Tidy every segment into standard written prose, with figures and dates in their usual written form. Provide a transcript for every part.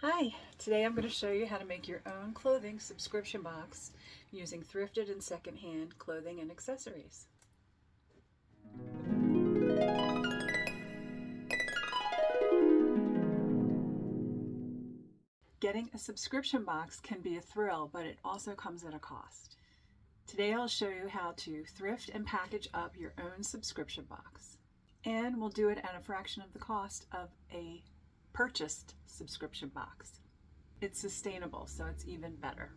Hi, today I'm going to show you how to make your own clothing subscription box using thrifted and secondhand clothing and accessories. Getting a subscription box can be a thrill, but it also comes at a cost. Today I'll show you how to thrift and package up your own subscription box. And we'll do it at a fraction of the cost of a purchased subscription box. It's sustainable, so it's even better.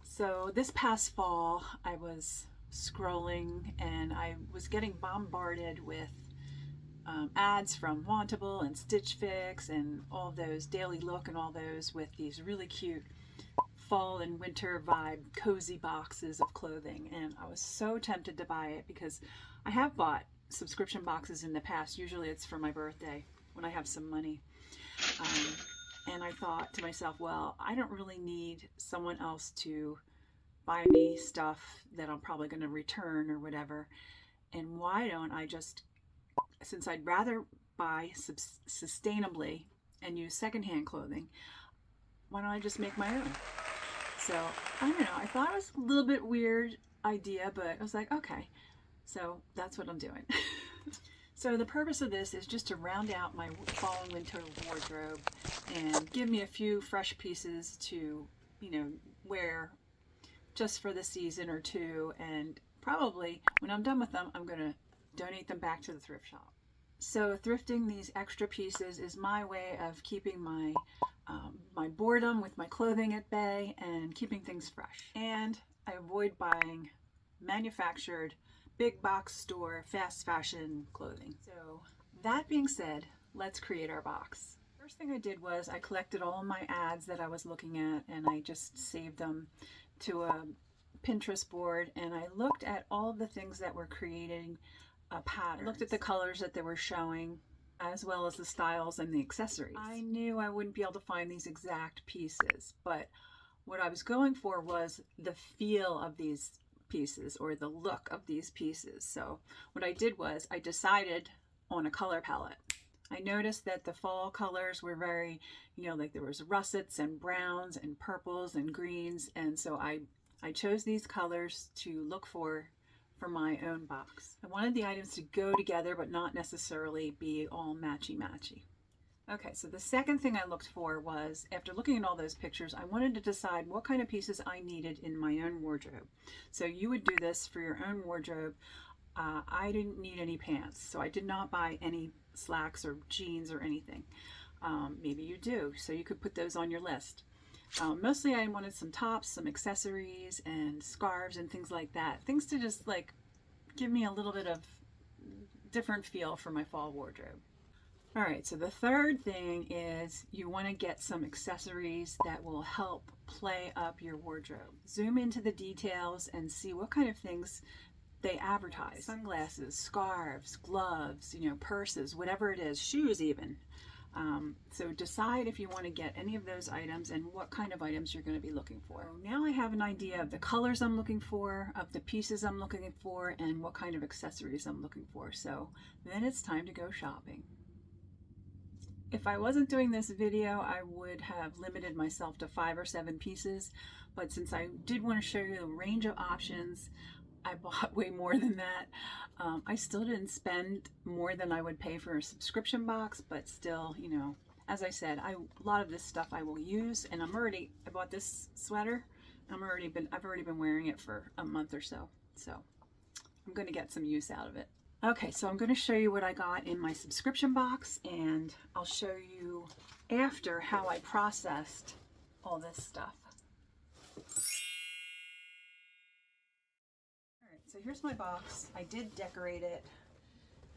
So this past fall, I was scrolling and I was getting bombarded with ads from Wantable and Stitch Fix and all those, Daily Look and all those, with these really cute fall and winter vibe cozy boxes of clothing. And I was so tempted to buy it because I have bought subscription boxes in the past. Usually it's for my birthday when I have some money. And I thought to myself, well, I don't really need someone else to buy me stuff that I'm probably going to return or whatever. And why don't I just, since I'd rather buy sustainably and use secondhand clothing, why don't I just make my own? So, I don't know, I thought it was a little bit weird idea, but I was like, okay, so that's what I'm doing. So the purpose of this is just to round out my fall and winter wardrobe and give me a few fresh pieces to, wear just for the season or two. And probably when I'm done with them, I'm going to donate them back to the thrift shop. So thrifting these extra pieces is my way of keeping my my boredom with my clothing at bay and keeping things fresh. And I avoid buying manufactured big box store fast fashion clothing. So that being said, let's create our box. First thing I did was I collected all my ads that I was looking at and I just saved them to a Pinterest board, and I looked at all the things that were creating a pattern. I looked at the colors that they were showing as well as the styles and the accessories. I knew I wouldn't be able to find these exact pieces, but what I was going for was the feel of these pieces or the look of these pieces. So what I did was I decided on a color palette. I noticed that the fall colors were very, like there was russets and browns and purples and greens, and so I chose these colors to look for my own box. I wanted the items to go together but not necessarily be all matchy-matchy. Okay, so the second thing I looked for was, after looking at all those pictures, I wanted to decide what kind of pieces I needed in my own wardrobe. So you would do this for your own wardrobe. I didn't need any pants, so I did not buy any slacks or jeans or anything. Maybe you do, so you could put those on your list. Mostly I wanted some tops, some accessories, and scarves and things like that. Things to just like give me a little bit of different feel for my fall wardrobe. All right, so the third thing is you want to get some accessories that will help play up your wardrobe. Zoom into the details and see what kind of things they advertise. Sunglasses, scarves, gloves, purses, whatever it is, shoes even. So decide if you want to get any of those items and what kind of items you're going to be looking for. So now I have an idea of the colors I'm looking for, of the pieces I'm looking for, and what kind of accessories I'm looking for. So then it's time to go shopping. If I wasn't doing this video, I would have limited myself to 5 or 7 pieces, but since I did want to show you the range of options, I bought way more than that. I still didn't spend more than I would pay for a subscription box, but still, as I said, a lot of this stuff I will use, and I bought this sweater. I've already been wearing it for a month or so, so I'm going to get some use out of it. Okay, so I'm going to show you what I got in my subscription box, and I'll show you after how I processed all this stuff. All right, so here's my box. I did decorate it.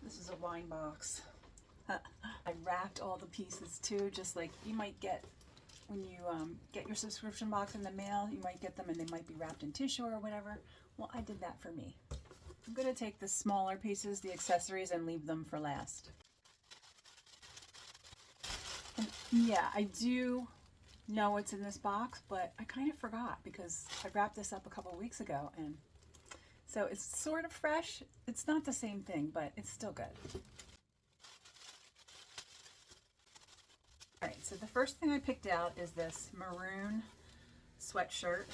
This is a wine box. I wrapped all the pieces too, just like you might get when you get your subscription box in the mail. You might get them and they might be wrapped in tissue or whatever. Well, I did that for me. I'm going to take the smaller pieces, the accessories, and leave them for last. And yeah, I do know what's in this box, but I kind of forgot because I wrapped this up a couple weeks ago, and so it's sort of fresh. It's not the same thing, but it's still good. All right, so the first thing I picked out is this maroon sweatshirt.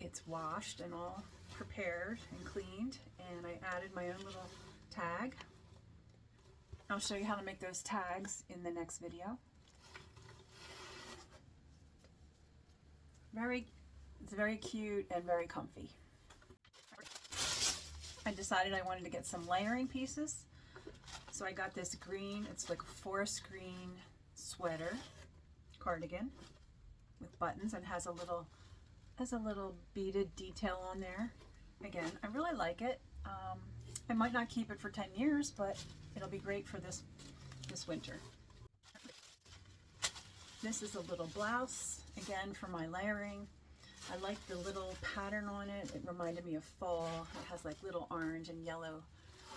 It's washed and all prepared and cleaned, and I added my own little tag. I'll show you how to make those tags in the next video. It's very cute and very comfy. I decided I wanted to get some layering pieces, so I got this green, it's like a forest green sweater cardigan with buttons and has a little beaded detail on there. Again, I really like it. I might not keep it for 10 years, but it'll be great for this winter. This is a little blouse, again for my layering. I like the little pattern on it. It reminded me of fall. It has like little orange and yellow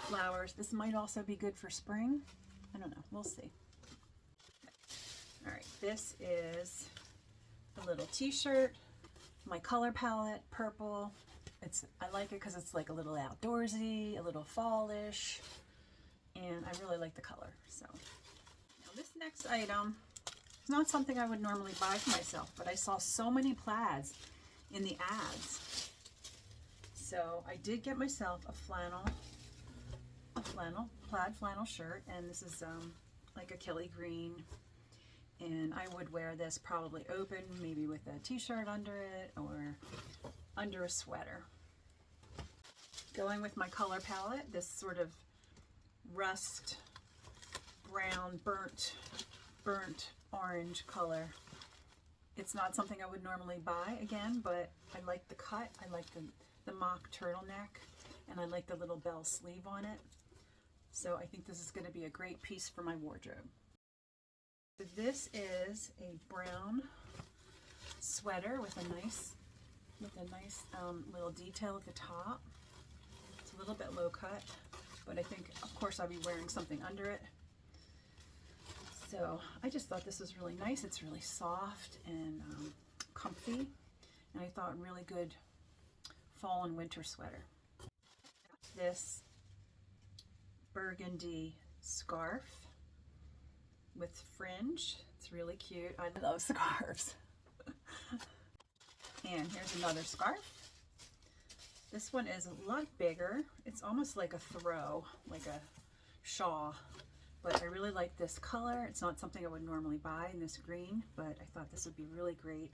flowers. This might also be good for spring. I don't know, we'll see. All right, this is a little t-shirt. My color palette, purple. I like it because it's like a little outdoorsy, a little fallish, and I really like the color. So now this next item is not something I would normally buy for myself, but I saw so many plaids in the ads. So I did get myself a plaid flannel shirt, and this is like a Kelly green, and I would wear this probably open, maybe with a t-shirt under it or under a sweater. Going with my color palette, this sort of rust brown, burnt orange color. It's not something I would normally buy again, but I like the cut. I like the mock turtleneck, and I like the little bell sleeve on it. So I think this is going to be a great piece for my wardrobe. This is a brown sweater with a nice little detail at the top. It's a little bit low cut, but I think, of course, I'll be wearing something under it. So I just thought this was really nice. It's really soft and comfy, and I thought really good fall and winter sweater. This burgundy scarf with fringe. It's really cute. I love scarves. And here's another scarf. This one is a lot bigger. It's almost like a throw, like a shawl. But I really like this color. It's not something I would normally buy in this green, but I thought this would be really great.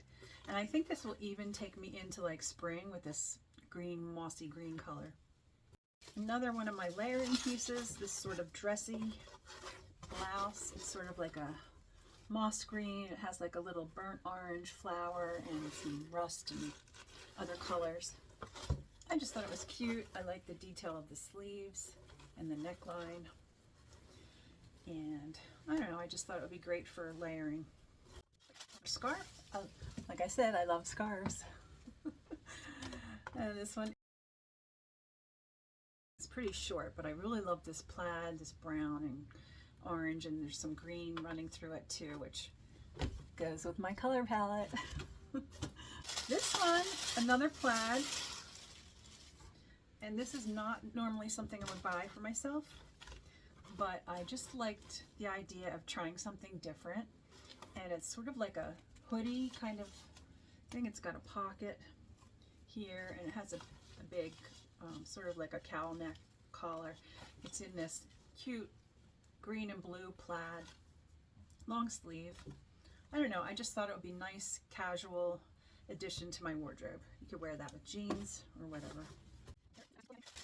And I think this will even take me into like spring with this green, mossy green color. Another one of my layering pieces, this sort of dressy blouse. It's sort of like a moss green. It has like a little burnt orange flower and some rust and other colors. I just thought it was cute. I like the detail of the sleeves and the neckline. And I don't know, I just thought it would be great for layering. Scarf, like I said, I love scarves. And this one is pretty short, but I really love this plaid, this brown and orange, and there's some green running through it too, which goes with my color palette. This one, another plaid, and this is not normally something I would buy for myself, but I just liked the idea of trying something different. And it's sort of like a hoodie kind of thing. It's got a pocket here, and it has a big sort of like a cowl neck collar. It's in this cute green and blue plaid long sleeve. I don't know, I just thought it would be nice casual addition to my wardrobe. You could wear that with jeans or whatever.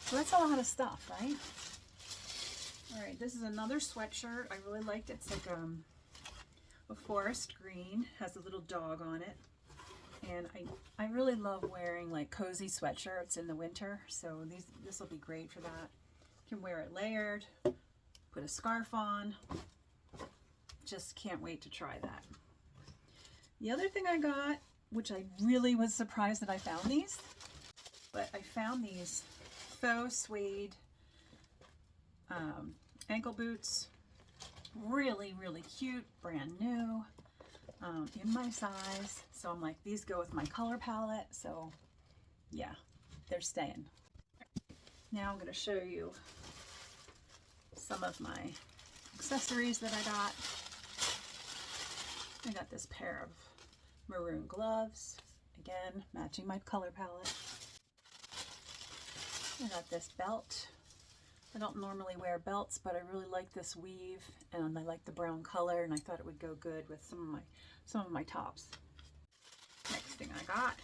So that's a lot of stuff, right? All right, this is another sweatshirt. I really liked it. It's like a forest green, has a little dog on it. And I really love wearing like cozy sweatshirts in the winter, so this will be great for that. You can wear it layered, put a scarf on. Just can't wait to try that. The other thing I got, which I really was surprised that I found these, but I found these faux suede ankle boots. Really, really cute, brand new, in my size. So I'm like, these go with my color palette. So yeah, they're staying. Now I'm going to show you some of my accessories that I got. I got this pair of maroon gloves, again matching my color palette. I got this belt. I don't normally wear belts, but I really like this weave and I like the brown color, and I thought it would go good with some of my tops. Next thing I got,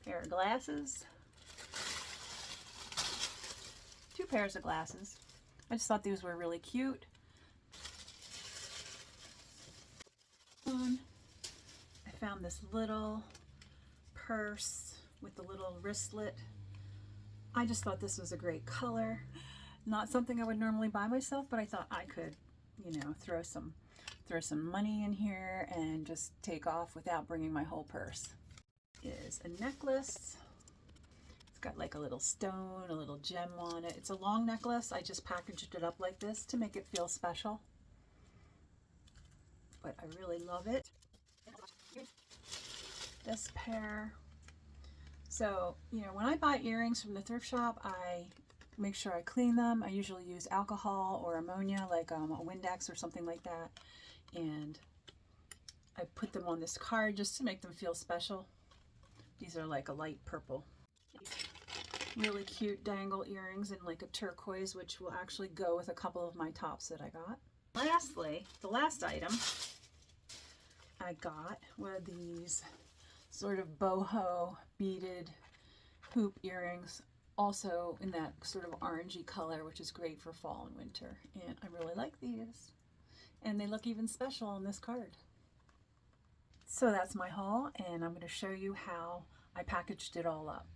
a pair of glasses. 2 pairs of glasses. I just thought these were really cute. I found this little purse with the little wristlet. I just thought this was a great color. Not something I would normally buy myself, but I thought I could, you know, throw some money in here and just take off without bringing my whole purse. Is a necklace. It's got like a little stone, a little gem on it. It's a long necklace. I just packaged it up like this to make it feel special. But I really love it. This pair. So, you know, when I buy earrings from the thrift shop, I make sure I clean them. I usually use alcohol or ammonia, like a Windex or something like that. And I put them on this card just to make them feel special. These are like a light purple. Really cute dangle earrings in like a turquoise, which will actually go with a couple of my tops that I got. Lastly, the last item I got were these sort of boho beaded hoop earrings, also in that sort of orangey color, which is great for fall and winter. And I really like these. And they look even special on this card. So that's my haul, and I'm going to show you how I packaged it all up.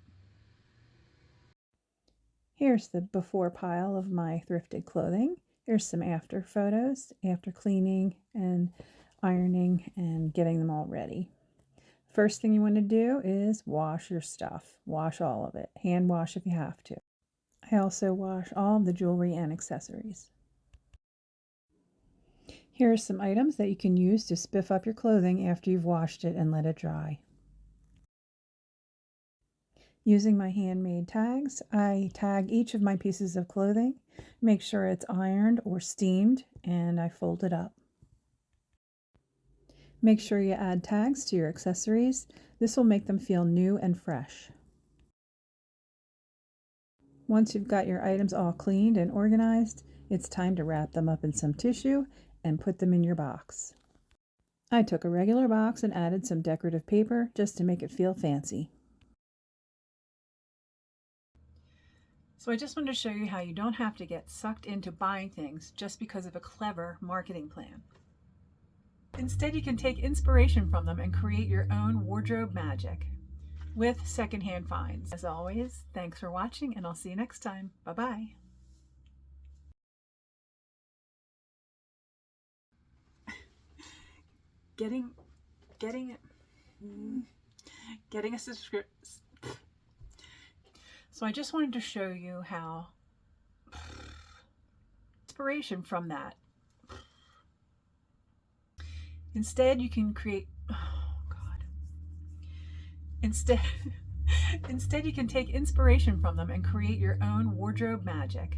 Here's the before pile of my thrifted clothing. Here's some after photos, after cleaning and ironing and getting them all ready. First thing you want to do is wash your stuff. Wash all of it. Hand wash if you have to. I also wash all of the jewelry and accessories. Here are some items that you can use to spiff up your clothing after you've washed it and let it dry. Using my handmade tags, I tag each of my pieces of clothing, make sure it's ironed or steamed, and I fold it up. Make sure you add tags to your accessories. This will make them feel new and fresh. Once you've got your items all cleaned and organized, it's time to wrap them up in some tissue and put them in your box. I took a regular box and added some decorative paper just to make it feel fancy. So I just wanted to show you how you don't have to get sucked into buying things just because of a clever marketing plan. Instead, you can take inspiration from them and create your own wardrobe magic with secondhand finds. As always, thanks for watching, and I'll see you next time. Bye-bye. Getting a subscription. So I just wanted to show you how inspiration from that. Instead, you can create, Instead, you can take inspiration from them and create your own wardrobe magic.